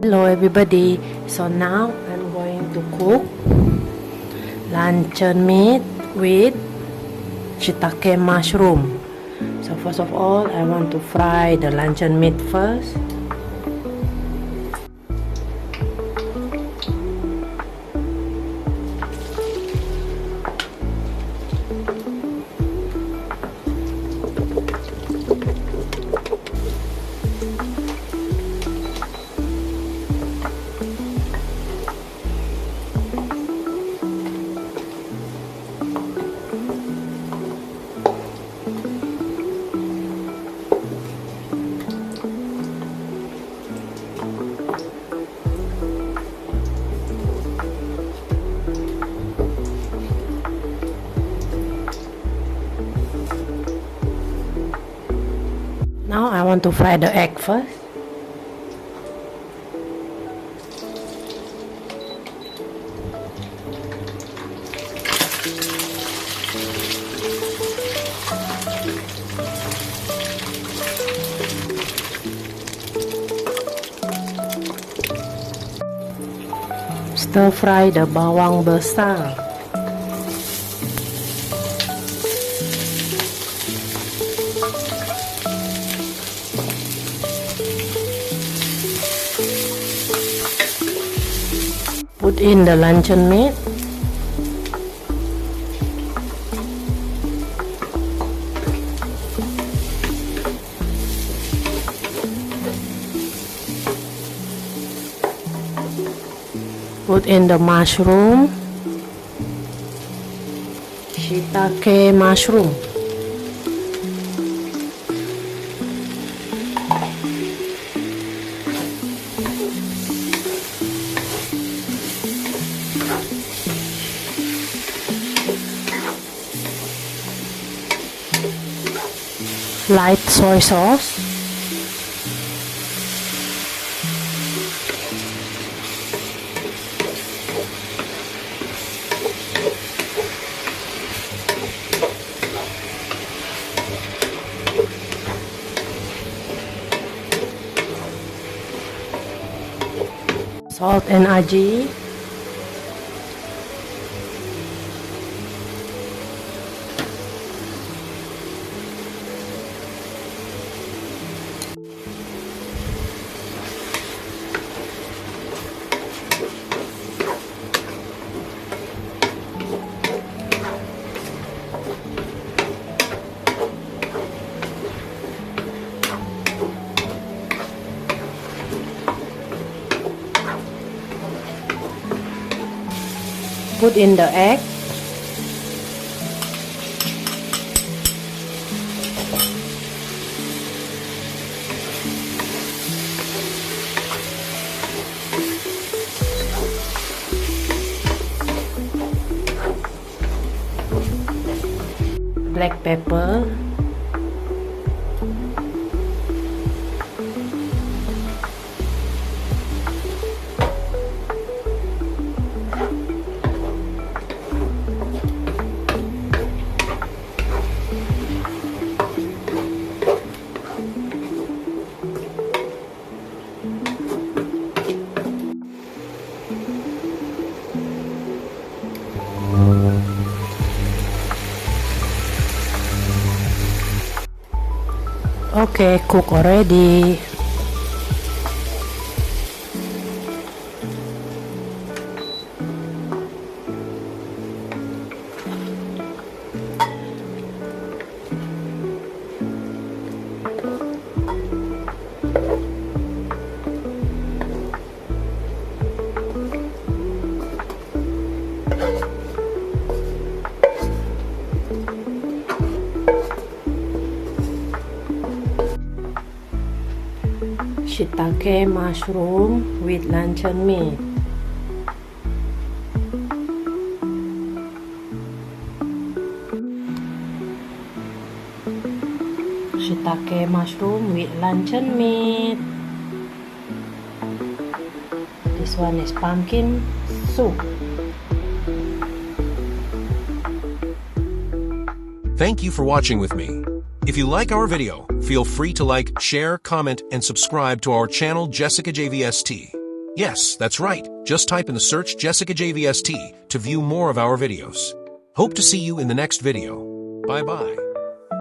Hello everybody, so now I'm going to cook luncheon meat with shiitake mushroom. So first of all, I want to fry the luncheon meat first. Now I want to fry the egg first. Stir fry the bawang besar. Put in the luncheon meat. Put in the mushroom. Shiitake mushroom. Light soy sauce. Salt and aji. Put in the egg. Black pepper. Okay, cook already. Shiitake mushroom with luncheon meat. Shiitake mushroom with luncheon meat. This one is pumpkin soup. Thank you for watching with me. If you like our video, feel free to like, share, comment, and subscribe to our channel Jessicajvst. Yes, that's right. Just type in the search Jessicajvst to view more of our videos. Hope to see you in the next video. Bye-bye.